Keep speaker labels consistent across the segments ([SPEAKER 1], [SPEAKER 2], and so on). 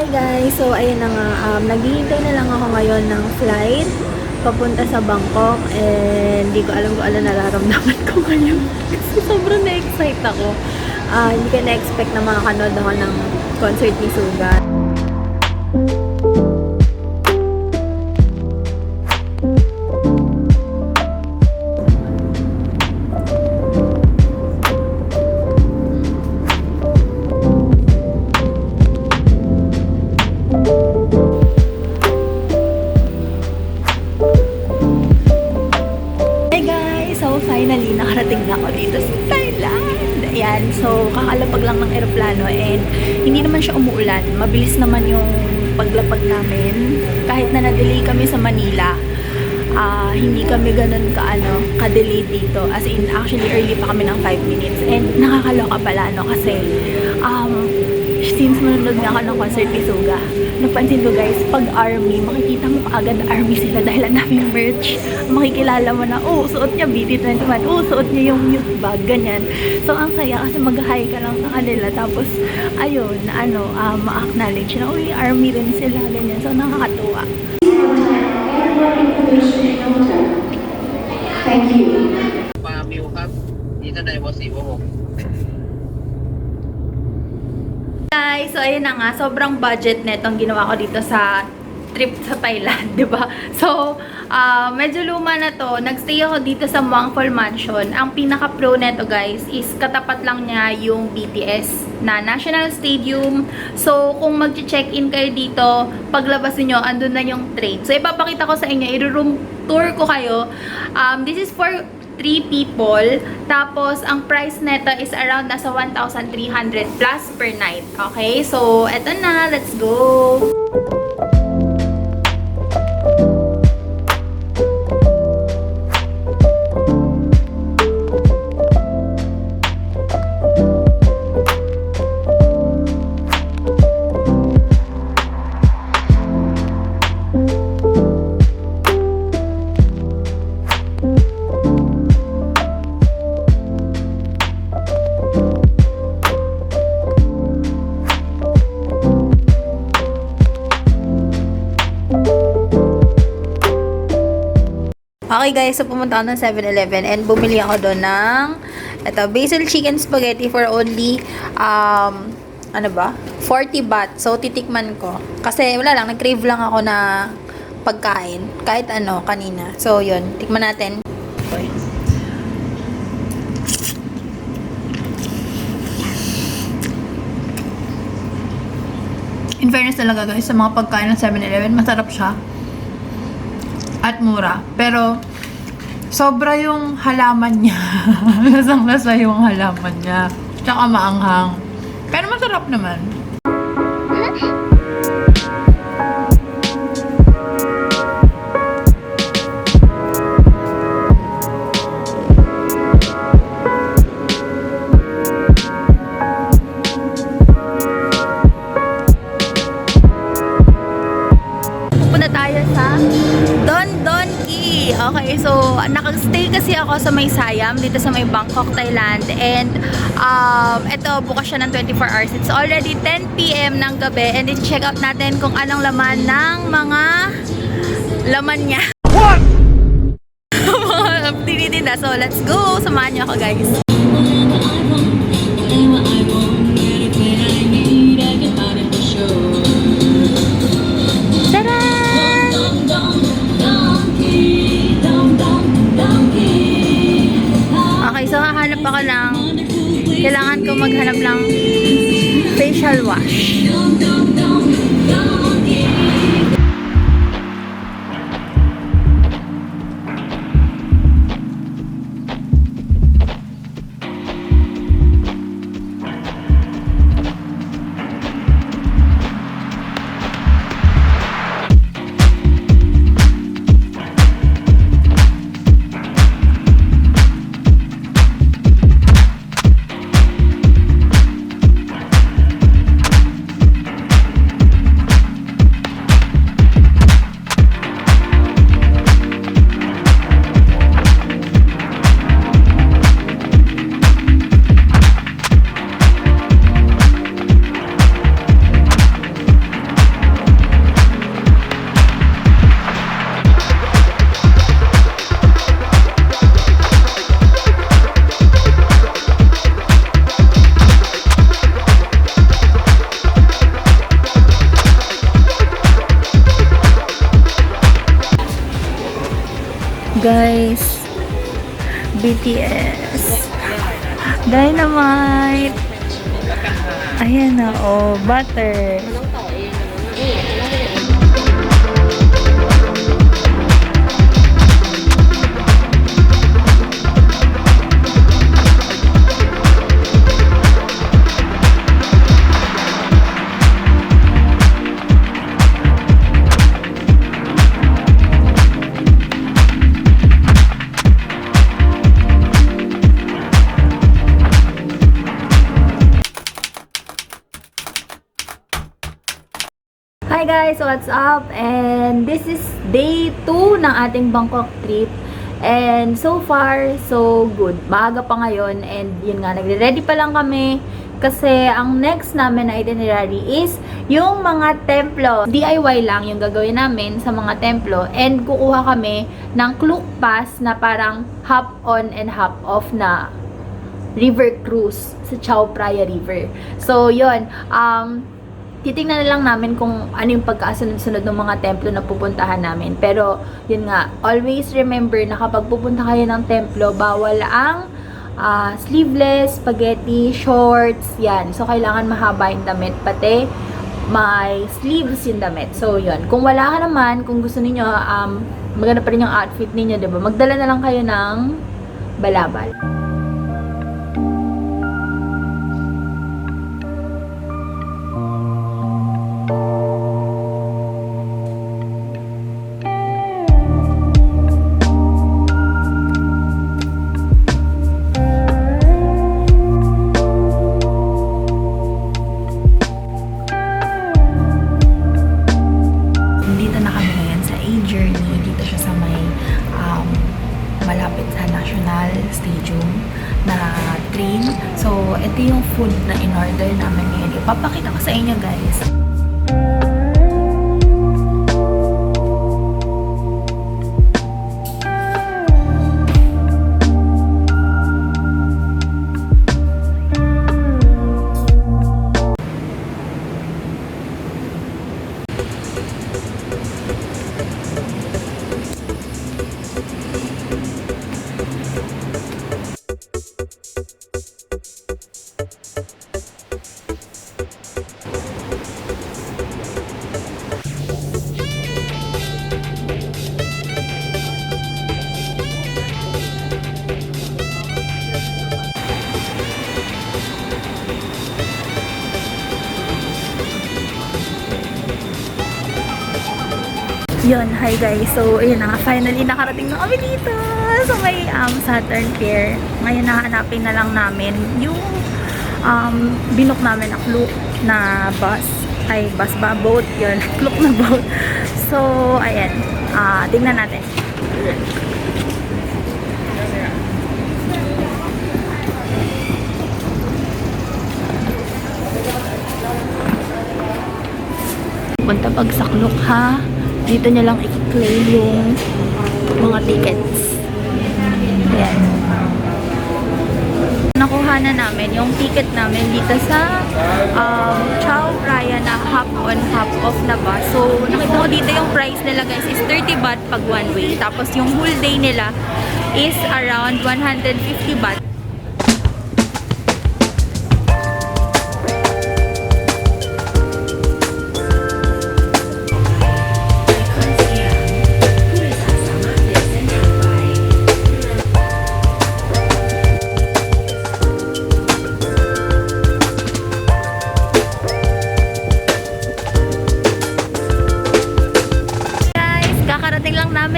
[SPEAKER 1] Hi guys! So ayun na nga, naghihintay na lang ako ngayon ng flight papunta sa Bangkok and hindi ko alam kung ano nararamdaman ko ngayon kasi sobrang na-excite ako. Hindi ka na-expect na makakanood ako ng concert ni Suga. Finally, nakarating na ako dito sa Thailand. Ayan, so kakalapag lang ng eroplano and hindi naman siya umuulan. Mabilis naman yung paglapag namin. Kahit na na-delay kami sa Manila, hindi kami ganun ka-delay dito. As in, actually, early pa kami ng 5 minutes. And nakakaloka pala, no? Kasi, since manonood nga ako ng concert ni Suga, napansin ko guys, pag army, makikita mo agad army sila dahil ang daming merch. Makikilala mo na, oh, suot niya BT21, oh, suot niya yung youth bag, ganyan. So, ang saya kasi mag-hi ka lang sa kanila. Tapos, ayun, ma-acknowledge na, uy, army rin sila, ganyan. So, nakakatuwa.
[SPEAKER 2] Thank you.
[SPEAKER 3] ปามิวครับนี่ท่านใดวสีวง
[SPEAKER 1] Guys, so ayun na nga, sobrang budget netong ginawa ko dito sa trip sa Thailand, 'di ba? So, medyo luma na to. Nagstay ako dito sa Muangful Mansion. Ang pinaka-pro neto, guys, is katapat lang niya yung BTS na National Stadium. So, kung mag-check-in kayo dito, paglabas niyo, andun na yung train. So, ipapakita ko sa inyo, i-room tour ko kayo. This is for 3 people. Tapos, ang price neto is around nasa 1,300 plus per night. Okay? So, eto na. Let's go! Okay guys, so pumunta ako ng 7-Eleven and bumili ako doon ng basil chicken spaghetti for only 40 baht. So titikman ko. Kasi wala lang, nag-crave lang ako na pagkain. Kahit kanina. So yun, tikman natin. Okay. In fairness talaga guys, sa mga pagkain ng 7-Eleven, masarap siya. At mura. Pero, sobra yung halaman niya. Lasang-lasa yung halaman niya. Tsaka maanghang. Pero masarap naman. Pupunta tayo sa Don Donki. Okay, so nakastay kasi ako sa may Siam, dito sa may Bangkok, Thailand. And eto, bukas siya ng 24 hours. It's already 10 PM ng gabi. And i-check out natin kung anong laman ng mga laman niya. What? Mga tinitinda. So let's go. Samahan niyo ako guys. So, hahanap ako kailangan ko maghanap ng facial wash. BTS. Dynamite. Ayan na, oh, butter. Hi guys, what's up? And this is day 2 ng ating Bangkok trip. And so far, so good. Maaga pa ngayon and yun nga, nagre-ready pa lang kami kasi ang next namin na itinerary is yung mga templo. DIY lang yung gagawin namin sa mga templo and kukuha kami ng Kluk Pass na parang hop on and hop off na river cruise sa Chao Phraya River. So yun, titingnan na lang namin kung ano yung pagkaasunod-sunod ng mga templo na pupuntahan namin. Pero, yun nga, always remember na kapag pupunta kayo ng templo, bawal ang sleeveless, spaghetti, shorts, yan. So, kailangan mahaba yung damit, pati may sleeves yung damit. So, yun. Kung wala ka naman, kung gusto niyo maganda pa rin yung outfit niyo, diba? Magdala na lang kayo ng balabal. Malapit sa National Stadium na train. So, ito yung food na in-order namin ngayon. Ipapakita ko sa inyo, guys. Yun, hi guys. So, ayun na, finally nakarating na kami dito sa may Saturn Pier. Ngayon nahanapin na lang namin yung binook namin na Kluk na bus. Ay, bus ba? Boat. Yun, Kluk na boat. So, ayan. Tingnan natin. Punta pag sa Kluk, ha? Dito nyo lang i-claim yung mga tickets. Ayan. Nakuha na namin yung ticket namin dito sa Chao Phraya na hop on, hop off na bus. So, nakita ko dito yung price nila guys is 30 baht pag one way. Tapos yung whole day nila is around 150 baht.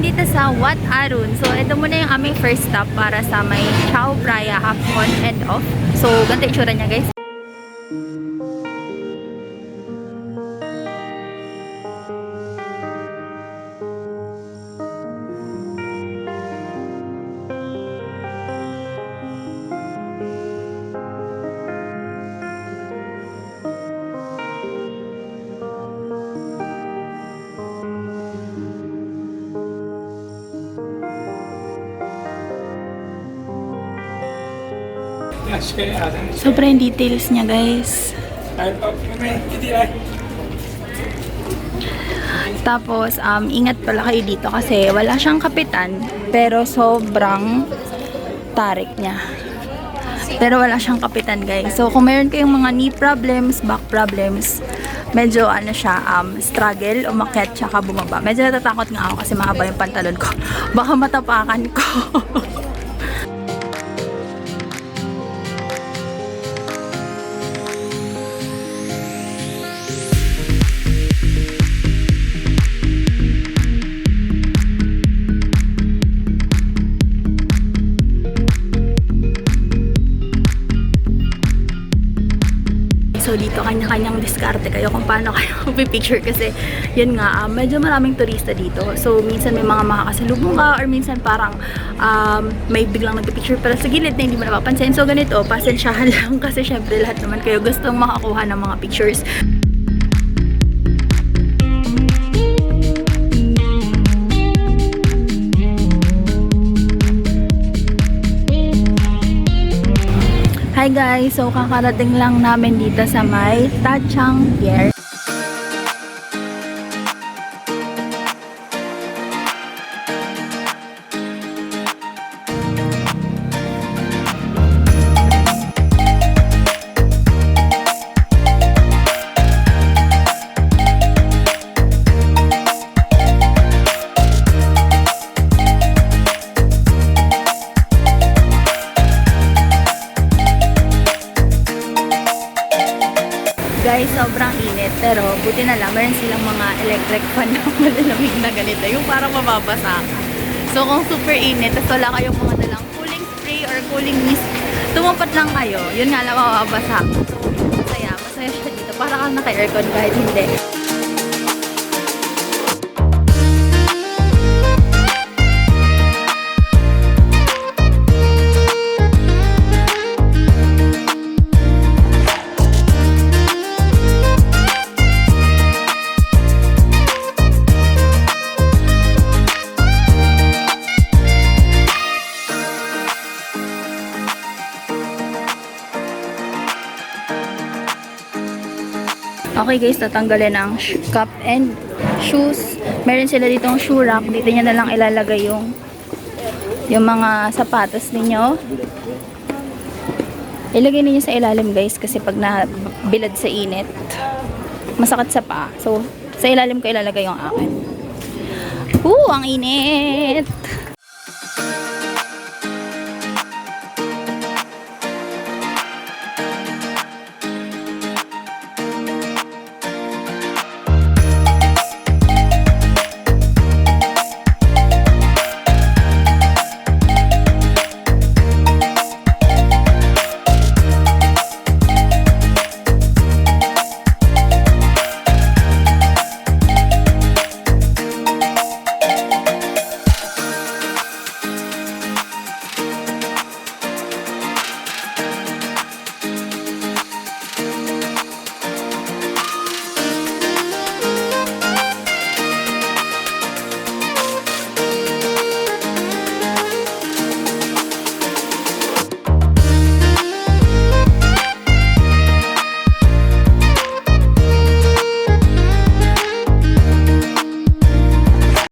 [SPEAKER 1] Dito sa Wat Arun. So, ito muna yung aming first stop para sa may Chao Phraya hop on and off. So, ganito yung tsura niya guys. Sobrang details niya guys. Tapos ingat pala kayo dito kasi wala siyang kapitan pero sobrang tarik niya. Pero wala siyang kapitan, guys. So, kung meron kayong mga knee problems, back problems, medyo ano siya, struggle, umakyat tsaka bumaba. Medyo natatakot nga ako kasi mahaba yung pantalon ko. Baka matapakan ko. So, dito kanya-kanyang diskarte kayo kung paano kayo pipicture kasi yun nga, medyo maraming turista dito. So, minsan may mga makakasalubong ka or minsan parang may biglang nagpipicture pero sa gilid na hindi mo napapansin. So, ganito, pasensyahan lang kasi syempre lahat naman kayo gustong makakuha ng mga pictures. Hi guys! So, kakarating lang namin dito sa may Tachang Pier. Guys, sobrang init. Pero buti na lang, meron silang mga electric fan na malalamig na ganito. Yung parang mababasa ka. So, kung super init, tapos wala kayong mga dalang cooling spray or cooling mist, tumapat lang kayo. Yun nga lang, mababasa ka. So, masaya siya dito. Para kang naka-aircon kahit hindi. Okay guys, tatanggalin ang cup and shoes. Meron sila ditong shoe rack. Dito nyo na lang ilalagay yung mga sapatos ninyo. Ilagay ninyo sa ilalim guys kasi pag nabilad sa init, masakit sa paa. So, sa ilalim ko ilalagay yung akin. Ang init!